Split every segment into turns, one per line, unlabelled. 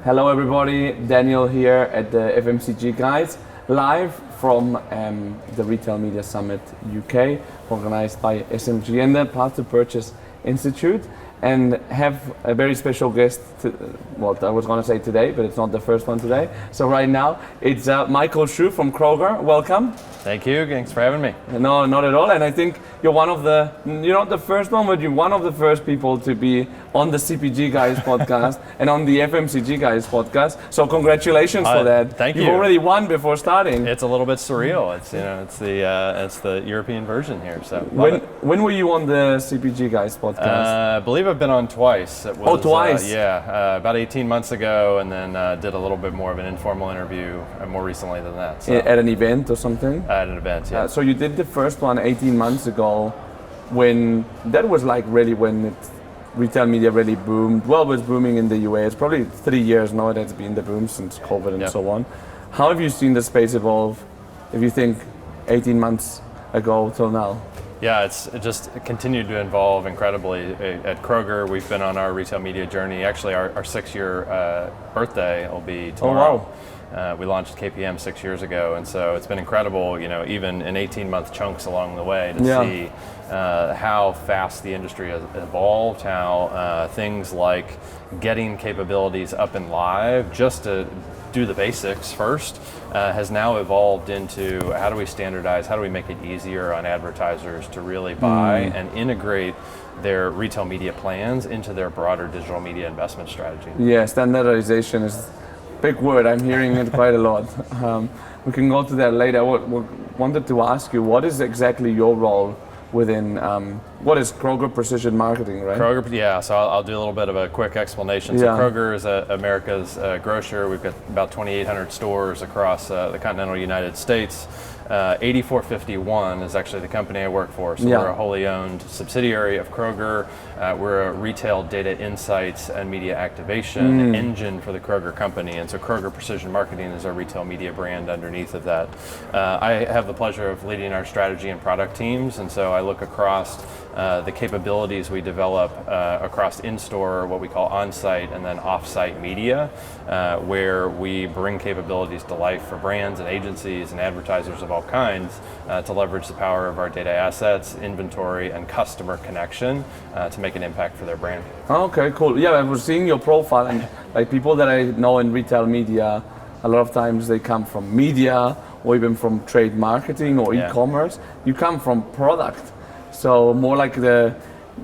Hello everybody, Daniel here at the FMCG Guys, live from the Retail Media Summit UK, organized by SMG and the Path to Purchase Institute, and have a very special guest, I was going to say today, but it's not the first one today. So right now, it's Michael Schuh from Kroger. Welcome.
Thank you, thanks for having me.
No, not at all, and I think you're not the first one, but you're one of the first people to be on the CPG Guys podcast and on the FMCG Guys podcast. So congratulations for that.
Thank you.
You've already won before starting.
It's a little bit surreal. It's the European version here. So
when were you on the CPG Guys podcast?
I believe I've been on twice. It was,
twice.
About 18 months ago, and then did a little bit more of an informal interview more recently than that. So.
At an event or something?
At an event, yeah.
So you did the first one 18 months ago, when that was like really when retail media really boomed. Well, it was booming in the US. Probably 3 years now it has been the boom since COVID and so on. How have you seen the space evolve, if you think 18 months ago till now?
Yeah, it just continued to evolve incredibly. At Kroger, we've been on our retail media journey. Actually, our 6-year birthday will be tomorrow.
Oh, wow.
We launched KPM 6 years ago, and so it's been incredible, even in 18-month chunks along the way to see how fast the industry has evolved, how things like getting capabilities up and live just to do the basics first has now evolved into how do we standardize, how do we make it easier on advertisers to really buy and integrate their retail media plans into their broader digital media investment strategy.
Yeah, standardization is a big word. I'm hearing it quite a lot. We can go to that later. I wanted to ask you, what is exactly your role within, what is Kroger Precision Marketing, right?
Kroger, yeah, so I'll do a little bit of a quick explanation. So Kroger is America's grocer. We've got about 2,800 stores across the continental United States. 8451 is actually the company I work for. So we're a wholly owned subsidiary of Kroger. We're a retail data insights and media activation engine for the Kroger company. And so Kroger Precision Marketing is our retail media brand underneath of that. I have the pleasure of leading our strategy and product teams. And so I look across the capabilities we develop across in-store, what we call on-site and then off-site media, where we bring capabilities to life for brands and agencies and advertisers of all kinds to leverage the power of our data assets, inventory, and customer connection to make an impact for their brand.
Okay, cool. Yeah, I was seeing your profile, and like people that I know in retail media, a lot of times they come from media or even from trade marketing or e-commerce. You come from product. So more like the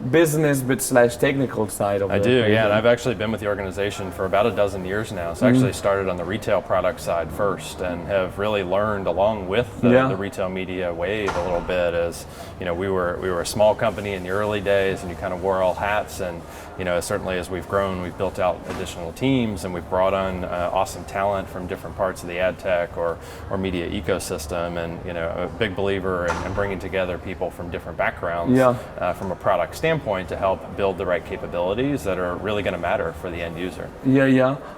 business but / technical side of it.
I do, yeah, and I've actually been with the organization for about a dozen years now. So I actually started on the retail product side first and have really learned along with the retail media wave a little bit as, we were a small company in the early days and you kind of wore all hats, and certainly as we've grown, we've built out additional teams and we've brought on awesome talent from different parts of the ad tech or media ecosystem, and a big believer in bringing together people from different backgrounds from a product standpoint to help build the right capabilities that are really going to matter for the end user.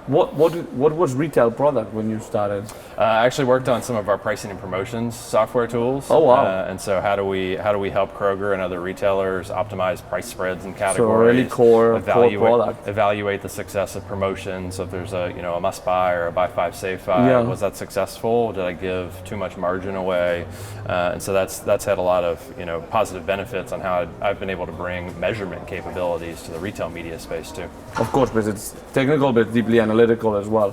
What was retail product when you started?
I actually worked on some of our pricing and promotions software tools.
Oh wow!
And so how do we help Kroger and other retailers optimize price spreads and categories?
So really core product.
Evaluate the success of promotions. So if there's a must buy or a buy 5 save 5, was that successful? Did I give too much margin away? And so that's had a lot of positive benefits on how I've been able to bring measurement capabilities to the retail media space too.
Of course, because it's technical but deeply analytical as well.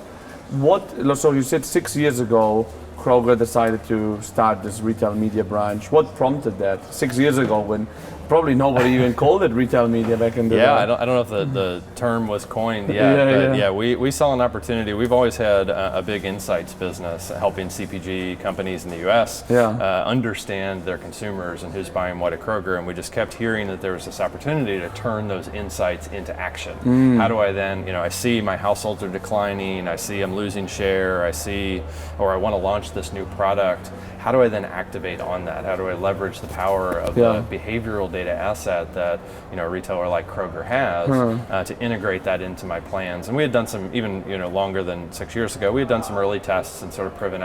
So you said 6 years ago Kroger decided to start this retail media branch. What prompted that 6 years ago when probably nobody even called it retail media back in the day?
I don't know if the term was coined yet, we saw an opportunity. We've always had a big insights business helping CPG companies in the US understand their consumers and who's buying what at Kroger, and we just kept hearing that there was this opportunity to turn those insights into action. How do I then, I see my households are declining, I see I'm losing share, I want to launch this new product. How do I then activate on that? How do I leverage the power of the behavioral data asset that a retailer like Kroger has to integrate that into my plans? And we had done some, even longer than 6 years ago, we had done some early tests and sort of proven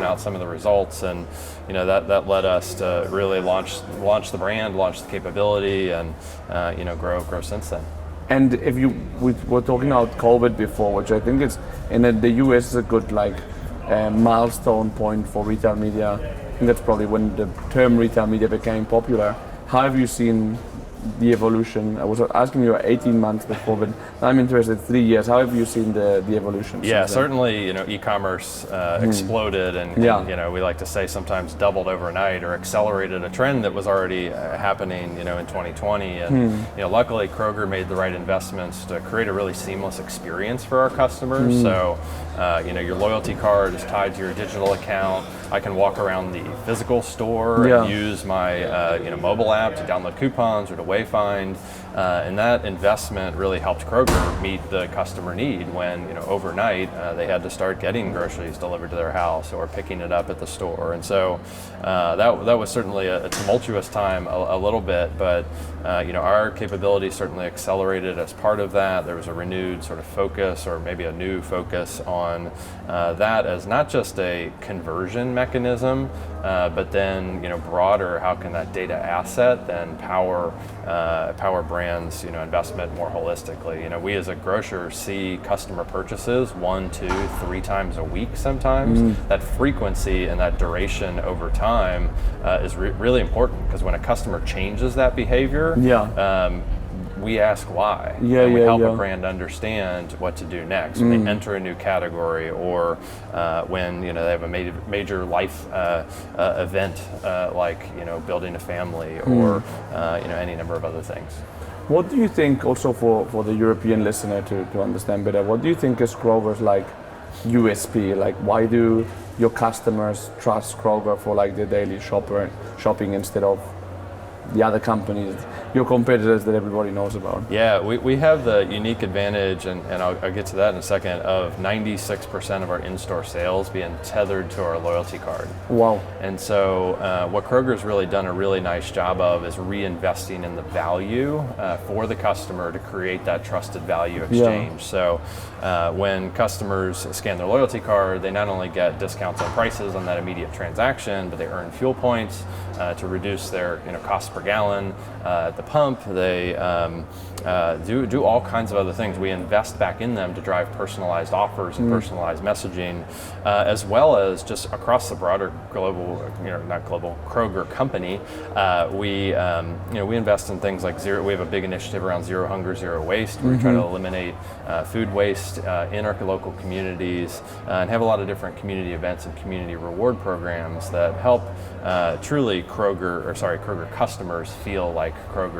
out some of the results, and that led us to really launch the brand, launch the capability, and grow since then.
And if we were talking about COVID before, which I think is in the US is a good milestone point for retail media. I think that's probably when the term retail media became popular. How have you seen the evolution? I was asking you 18 months before, but I'm interested 3 years. How have you seen the evolution?
Yeah, certainly, e-commerce exploded and, we like to say sometimes doubled overnight or accelerated a trend that was already happening, in 2020. And, luckily Kroger made the right investments to create a really seamless experience for our customers. So, your loyalty card is tied to your digital account. I can walk around the physical store and use my mobile app to download coupons or to wayfind, and that investment really helped Kroger meet the customer need when overnight they had to start getting groceries delivered to their house or picking it up at the store. And so that was certainly a tumultuous time a little bit, but our capabilities certainly accelerated as part of that. There was a renewed sort of focus, or maybe a new focus on that as not just a conversion mechanism, but then broader, how can that data asset then power brands investment more holistically. We as a grocer see customer purchases 1, 2, 3 times a week sometimes. That frequency and that duration over time is really important, because when a customer changes that behavior, we ask why. And we help a brand understand what to do next when they enter a new category, or when they have a major life event like building a family, or any number of other things.
What do you think, also for the European listener to understand better, what do you think is Kroger's USP? Why do your customers trust Kroger for their daily shopping instead of the other companies, your competitors that everybody knows about?
Yeah, we have the unique advantage, and I'll get to that in a second, of 96% of our in-store sales being tethered to our loyalty card.
Wow.
And so what Kroger's really done a really nice job of is reinvesting in the value for the customer to create that trusted value exchange. So when customers scan their loyalty card, they not only get discounts on prices on that immediate transaction, but they earn fuel points to reduce their cost per gallon at the pump. They do all kinds of other things. We invest back in them to drive personalized offers and personalized messaging, as well as just across the broader global, not global, Kroger company. We invest in things like zero. We have a big initiative around zero hunger, zero waste. We try to eliminate food waste in our local communities, and have a lot of different community events and community reward programs that help truly Kroger customers feel like Kroger,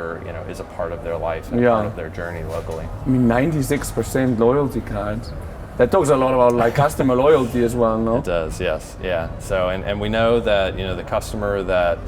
is a part of their life and part of their journey locally.
96% loyalty cards. That talks a lot about customer loyalty as well, no?
It does, yes, yeah. So, and we know that the customer that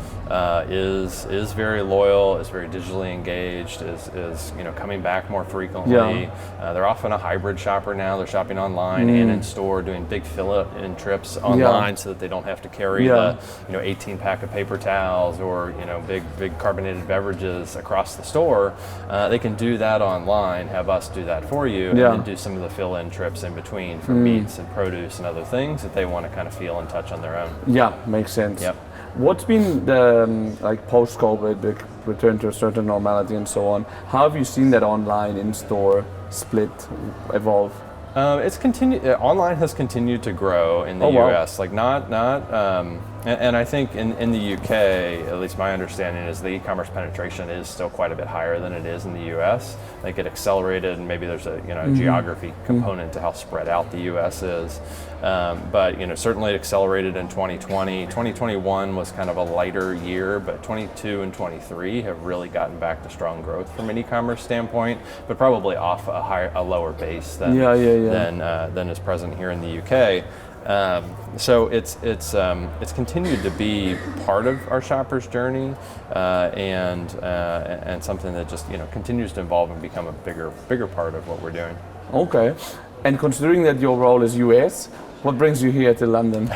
is very loyal, is very digitally engaged, is coming back more frequently. They're often a hybrid shopper now. They're shopping online and in store, doing big fill-in trips online so that they don't have to carry the 18-pack of paper towels or big carbonated beverages across the store. They can do that online, have us do that for you, and then do some of the fill-in trips in between for meats and produce and other things that they want to kind of feel and touch on their own.
Yeah, makes sense.
Yep.
What's been the post-COVID, the return to a certain normality and so on? How have you seen that online in-store split evolve?
It's continued. Online has continued to grow in the U.S. And I think in the UK, at least my understanding is the e-commerce penetration is still quite a bit higher than it is in the US. I think it accelerated, and maybe there's a geography component to how spread out the US is. But certainly it accelerated in 2020. 2021 was kind of a lighter year, but 22 and 23 have really gotten back to strong growth from an e-commerce standpoint, but probably off a lower base than is present here in the UK. So it's continued to be part of our shoppers' journey, and something that just continues to evolve and become a bigger part of what we're doing.
Okay, and considering that your role is US, What brings you here to London?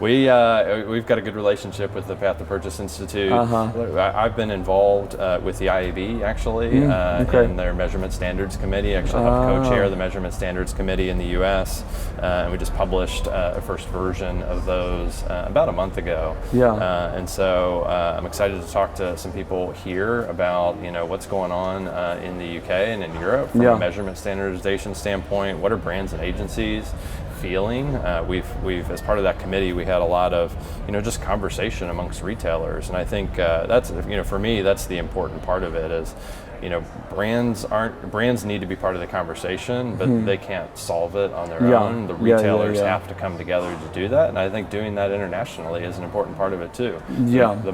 We've got a good relationship with the Path to Purchase Institute. I've been involved with the IAB actually in their Measurement Standards Committee. Actually helped co-chair the Measurement Standards Committee in the U.S. And we just published a first version of those about a month ago. And so I'm excited to talk to some people here about what's going on in the UK and in Europe from a measurement standardization standpoint. What are brands and agencies feeling? We've as part of that committee, we had a lot of just conversation amongst retailers, and I think that's for me that's the important part of it is brands need to be part of the conversation, but they can't solve it on their own. The retailers have to come together to do that, and I think doing that internationally is an important part of it too.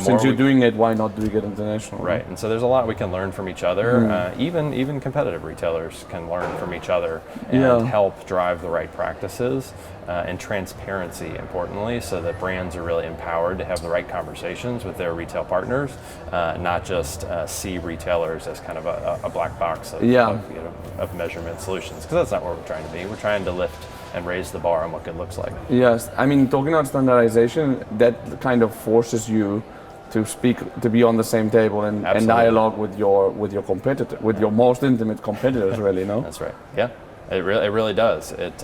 Since you're doing it, why not do it internationally?
Right, and so there's a lot we can learn from each other. Even competitive retailers can learn from each other and help drive the right practices and transparency, importantly, so that brands are really empowered to have the right conversations with their retail partners, not just see retailers as kind of a black box of measurement solutions, because that's not what we're trying to be. We're trying to lift and raise the bar on what good looks like.
Yes, I mean, talking about standardization, that kind of forces you to be on the same table and dialogue with your competitor, with your most intimate competitors, really, no?
That's right. Yeah. It really does. It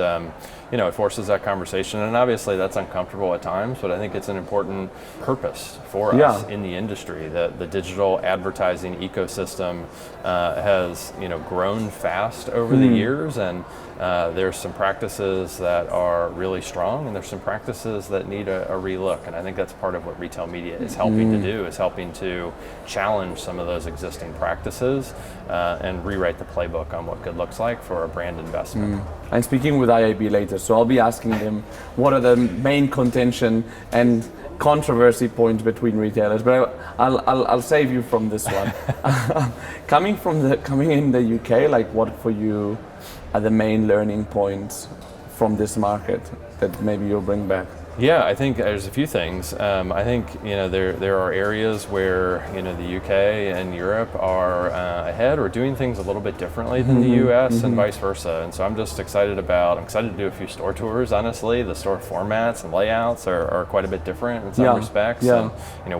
forces that conversation, and obviously that's uncomfortable at times, but I think it's an important purpose for us in the industry. The digital advertising ecosystem has grown fast over the years, and there's some practices that are really strong, and there's some practices that need a relook, and I think that's part of what retail media is helping to do, is helping to challenge some of those existing practices and rewrite the playbook on what good looks like for a brand investment.
I'm speaking with IAB later, so I'll be asking them what are the main contention and controversy points between retailers, but I'll save you from this one. Coming in the UK, like what for you are the main learning points from this market that maybe you'll bring back?
Yeah, I think there's a few things. I think there are areas where the UK and Europe are ahead or doing things a little bit differently than the US and vice versa. And so I'm excited to do a few store tours. Honestly, the store formats and layouts are quite a bit different in some respects. And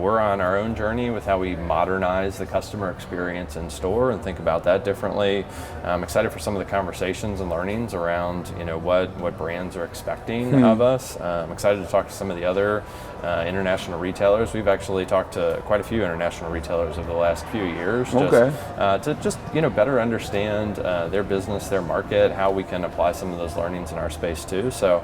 we're on our own journey with how we modernize the customer experience in store and think about that differently. I'm excited for some of the conversations and learnings around what brands are expecting of us. I'm excited to talk to some of the other international retailers. We've actually talked to quite a few international retailers over the last few years to better understand their business, their market, how we can apply some of those learnings in our space too. So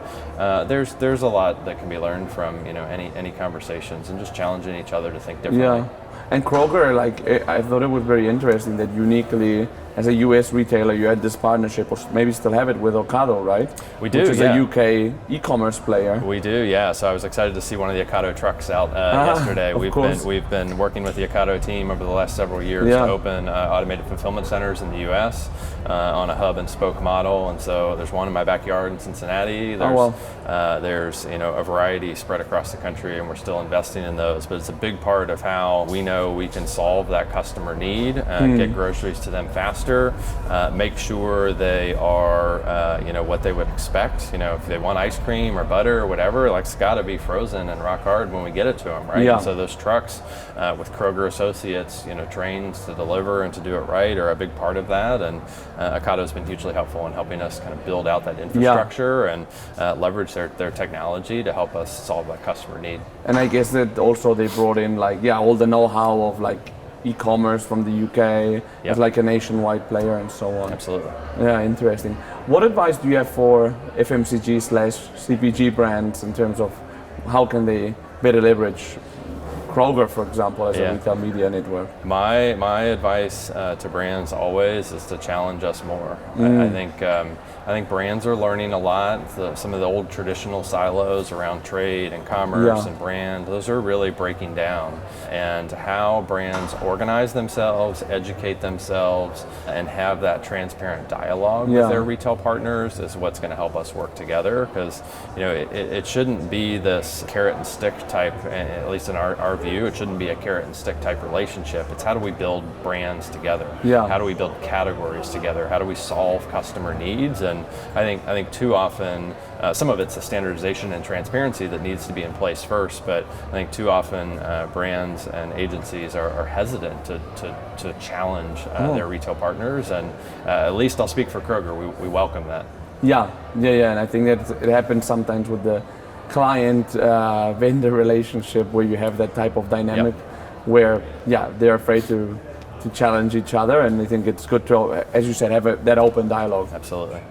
there's a lot that can be learned from any conversations and just challenging each other to think differently.
And Kroger, I thought it was very interesting that uniquely, as a US retailer, you had this partnership, or maybe still have it, with Ocado, right?
We do,
which is a UK e-commerce player.
We do, yeah. So I was excited to see one of the Ocado trucks out yesterday. We've been working with the Ocado team over the last several years to open automated fulfillment centers in the US on a hub and spoke model. And so there's one in my backyard in Cincinnati. There's a variety spread across the country, and we're still investing in those. But it's a big part of how we know we can solve that customer need, get groceries to them faster, make sure they are what they would expect. If they want ice cream or butter or whatever, it's got to be frozen and rock hard when we get it to them, right? And so those trucks with Kroger associates, trained to deliver and to do it right, are a big part of that. And Ocado has been hugely helpful in helping us kind of build out that infrastructure and leverage their technology to help us solve that customer need.
And I guess that also they brought in all the know-how of e-commerce from the UK as a nationwide player and so on.
Absolutely.
Yeah, interesting. What advice do you have for FMCG/CPG brands in terms of how can they better leverage Kroger, for example, as a retail media network?
My advice to brands always is to challenge us more. I think brands are learning a lot. Some of the old traditional silos around trade and commerce and brand, those are really breaking down. And how brands organize themselves, educate themselves, and have that transparent dialogue with their retail partners is what's going to help us work together. Because it shouldn't be this carrot and stick type, at least in our view. It shouldn't be a carrot and stick type relationship. It's how do we build brands together?
Yeah.
How do we build categories together? How do we solve customer needs? And I think too often, some of it's the standardization and transparency that needs to be in place first, but I think too often brands and agencies are hesitant to challenge their retail partners, and at least I'll speak for Kroger, we welcome that.
Yeah, and I think that it happens sometimes with the client vendor relationship where you have that type of dynamic where they're afraid to challenge each other, and I think it's good to, as you said, have that open dialogue.
Absolutely.